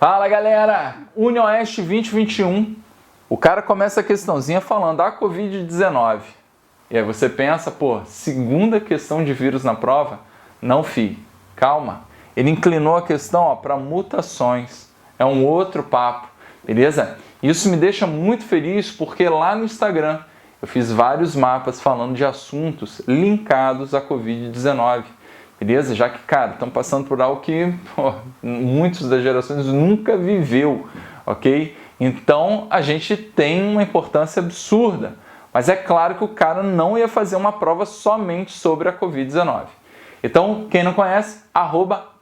Fala galera, UniOeste 2021, o cara começa a questãozinha falando da Covid-19. E aí você pensa, pô, segunda questão de vírus na prova? Não, fi, calma. Ele inclinou a questão para mutações, é um outro papo, beleza? Isso me deixa muito feliz porque lá no Instagram eu fiz vários mapas falando de assuntos linkados à Covid-19. Beleza? Já que, cara, estão passando por algo que muitos das gerações nunca viveu, ok? Então, a gente tem uma importância absurda. Mas é claro que o cara não ia fazer uma prova somente sobre a Covid-19. Então, quem não conhece,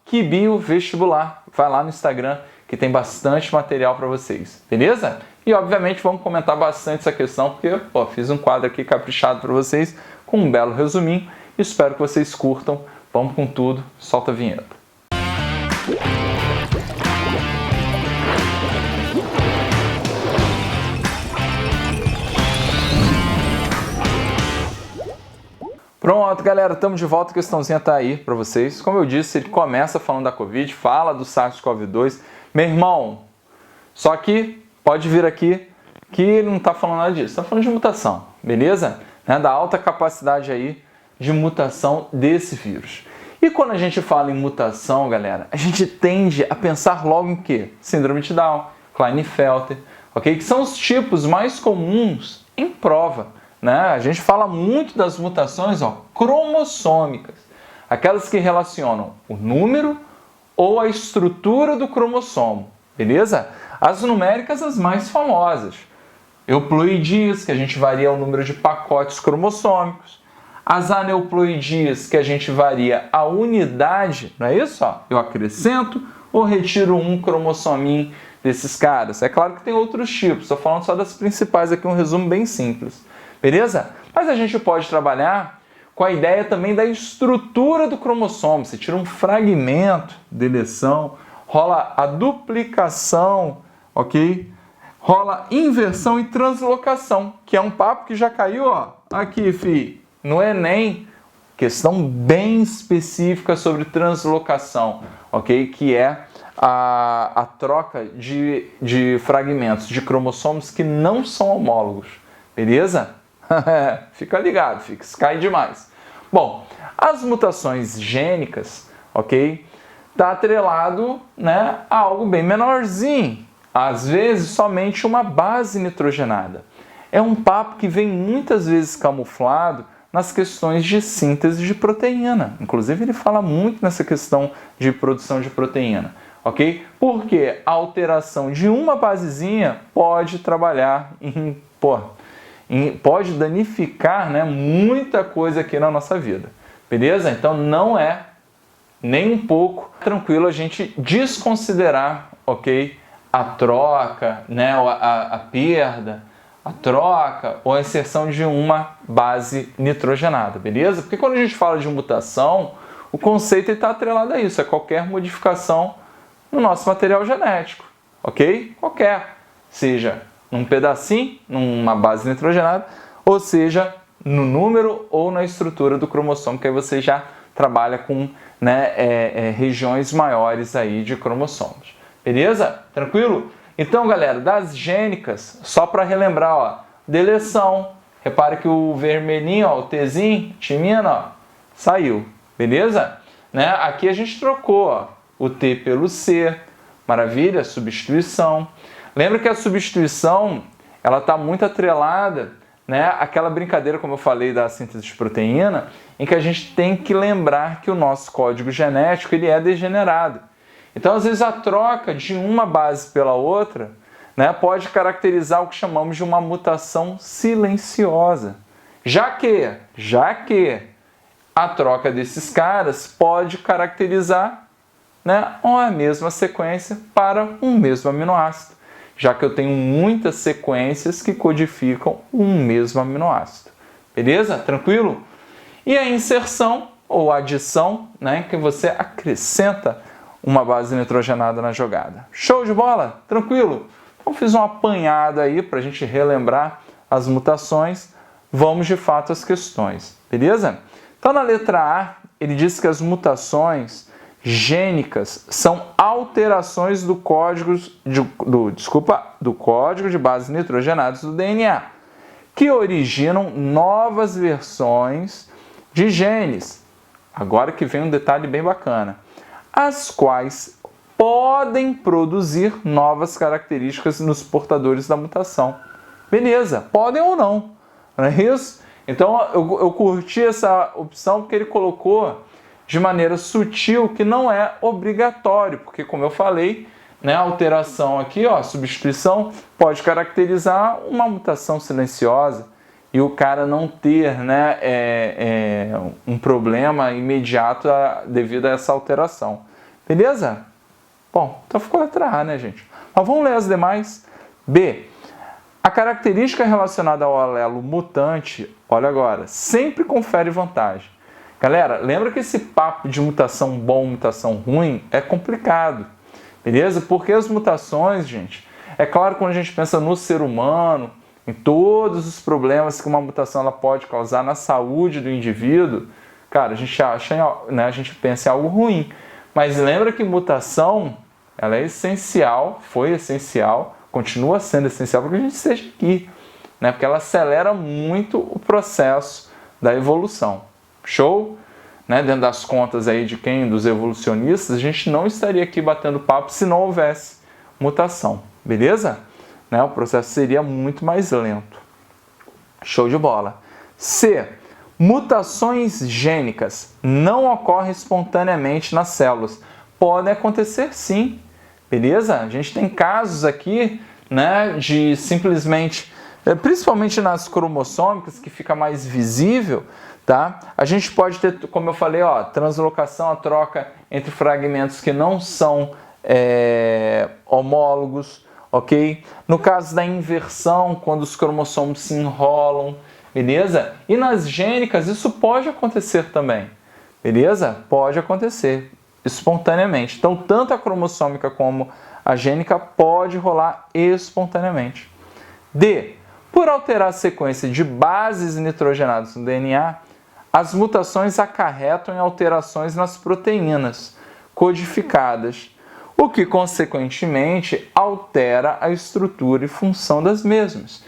@QBioVestibular. Vai lá no Instagram que tem bastante material para vocês, beleza? E, obviamente, vamos comentar bastante essa questão, porque, fiz um quadro aqui caprichado para vocês com um belo resuminho. Espero que vocês curtam. Vamos com tudo, solta a vinheta. Pronto, galera, estamos de volta, a questãozinha tá aí para vocês. Como eu disse, ele começa falando da Covid, fala do SARS-CoV-2. Meu irmão, só que pode vir aqui que ele não está falando nada disso, está falando de mutação, beleza? Da alta capacidade aí de mutação desse vírus. E quando a gente fala em mutação, galera, a gente tende a pensar logo em quê? Síndrome de Down, Klinefelter, ok? Que são os tipos mais comuns em prova, né? A gente fala muito das mutações cromossômicas, aquelas que relacionam o número ou a estrutura do cromossomo, beleza? As numéricas, as mais famosas. Euploidias, que a gente varia o número de pacotes cromossômicos. As aneuploidias, que a gente varia a unidade, não é isso? Eu acrescento ou retiro um cromossominho desses caras. É claro que tem outros tipos, estou falando só das principais aqui, um resumo bem simples. Beleza? Mas a gente pode trabalhar com a ideia também da estrutura do cromossomo. Você tira um fragmento, deleção, rola a duplicação, ok? Rola inversão e translocação, que é um papo que já caiu, aqui, fi, no Enem, questão bem específica sobre translocação, ok? Que é a troca de fragmentos de cromossomos que não são homólogos, beleza? Fica ligado, se cai demais. Bom, as mutações gênicas, ok? Está atrelado, a algo bem menorzinho, às vezes somente uma base nitrogenada. É um papo que vem muitas vezes camuflado nas questões de síntese de proteína. Inclusive, ele fala muito nessa questão de produção de proteína, ok? Porque a alteração de uma basezinha pode trabalhar pode danificar, muita coisa aqui na nossa vida, beleza? Então, não é nem um pouco tranquilo a gente desconsiderar, ok? A troca, a perda, a troca ou a inserção de uma base nitrogenada, beleza? Porque quando a gente fala de mutação, o conceito está atrelado a isso, é qualquer modificação no nosso material genético, ok? Qualquer, seja num pedacinho, numa base nitrogenada, ou seja, no número ou na estrutura do cromossomo, que aí você já trabalha com regiões maiores aí de cromossomos, beleza? Tranquilo? Então, galera, das gênicas, só para relembrar, deleção. Repare que o vermelhinho, o Tzinho, timina, saiu, beleza? Aqui a gente trocou, o T pelo C, maravilha, substituição. Lembra que a substituição, ela está muito atrelada, àquela brincadeira, como eu falei, da síntese de proteína, em que a gente tem que lembrar que o nosso código genético, ele é degenerado. Então, às vezes, a troca de uma base pela outra, pode caracterizar o que chamamos de uma mutação silenciosa. Já que a troca desses caras pode caracterizar a mesma sequência para um mesmo aminoácido, já que eu tenho muitas sequências que codificam um mesmo aminoácido. Beleza? Tranquilo? E a inserção ou adição, que você acrescenta uma base nitrogenada na jogada. Show de bola? Tranquilo? Então fiz uma apanhada aí para a gente relembrar as mutações. Vamos de fato às questões, beleza? Então na letra A, ele diz que as mutações gênicas são alterações do código de bases nitrogenadas do DNA, que originam novas versões de genes. Agora que vem um detalhe bem bacana. As quais podem produzir novas características nos portadores da mutação. Beleza, podem ou não, não é isso? Então eu curti essa opção porque ele colocou de maneira sutil que não é obrigatório, porque como eu falei, né, a alteração aqui, ó, substituição, pode caracterizar uma mutação silenciosa e o cara não ter, né, um problema imediato devido a essa alteração. Beleza? Bom, então ficou a letra A, né, gente? Mas vamos ler as demais. B. A característica relacionada ao alelo mutante, olha agora, sempre confere vantagem. Galera, lembra que esse papo de mutação bom, mutação ruim é complicado, beleza? Porque as mutações, gente, é claro que quando a gente pensa no ser humano, em todos os problemas que uma mutação ela pode causar na saúde do indivíduo, cara, a gente acha, né, a gente pensa em algo ruim. Mas lembra que mutação, ela é essencial, foi essencial, continua sendo essencial para que a gente esteja aqui, né? Porque ela acelera muito o processo da evolução. Show? Né? Dentro das contas aí de quem? Dos evolucionistas, a gente não estaria aqui batendo papo se não houvesse mutação. Beleza? Né? O processo seria muito mais lento. Show de bola. C. Mutações gênicas não ocorrem espontaneamente nas células. Podem acontecer sim. Beleza? A gente tem casos aqui, né, de simplesmente, principalmente nas cromossômicas, que fica mais visível, tá? A gente pode ter, como eu falei, ó, translocação, a troca entre fragmentos que não são homólogos, ok? No caso da inversão, quando os cromossomos se enrolam, beleza? E nas gênicas isso pode acontecer também, beleza? Pode acontecer espontaneamente. Então, tanto a cromossômica como a gênica pode rolar espontaneamente. D. Por alterar a sequência de bases nitrogenadas no DNA, as mutações acarretam em alterações nas proteínas codificadas, o que, consequentemente, altera a estrutura e função das mesmas.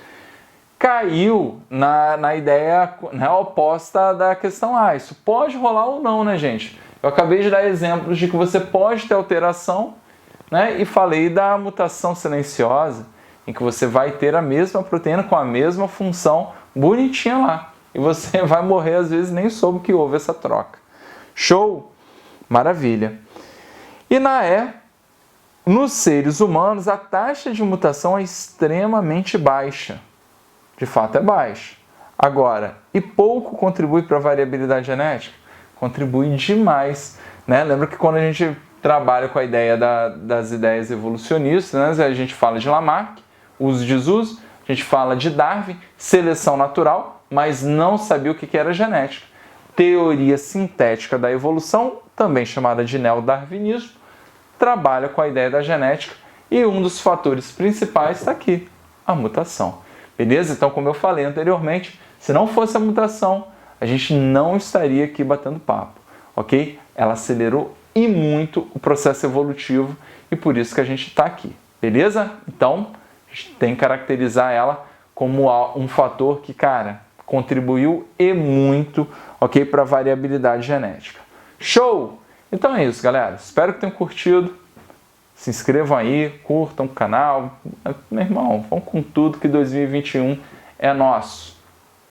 Caiu na ideia, né, oposta da questão A. Isso pode rolar ou não, né, gente? Eu acabei de dar exemplos de que você pode ter alteração, né, e falei da mutação silenciosa, em que você vai ter a mesma proteína com a mesma função bonitinha lá. E você vai morrer, às vezes, nem soube que houve essa troca. Show? Maravilha. E na E, nos seres humanos, a taxa de mutação é extremamente baixa. De fato, é baixa. Agora, e pouco contribui para a variabilidade genética? Contribui demais, né? Lembra que quando a gente trabalha com a ideia das ideias evolucionistas, né? A gente fala de Lamarck, uso e desuso, a gente fala de Darwin, seleção natural, mas não sabia o que era genética. Teoria sintética da evolução, também chamada de neodarwinismo, trabalha com a ideia da genética e um dos fatores principais está aqui, a mutação. Beleza? Então, como eu falei anteriormente, se não fosse a mutação, a gente não estaria aqui batendo papo, ok? Ela acelerou e muito o processo evolutivo e por isso que a gente está aqui, beleza? Então, a gente tem que caracterizar ela como um fator que, cara, contribuiu e muito, ok? Para a variabilidade genética. Show! Então é isso, galera. Espero que tenham curtido. Se inscrevam aí, curtam o canal. Meu irmão, vamos com tudo que 2021 é nosso.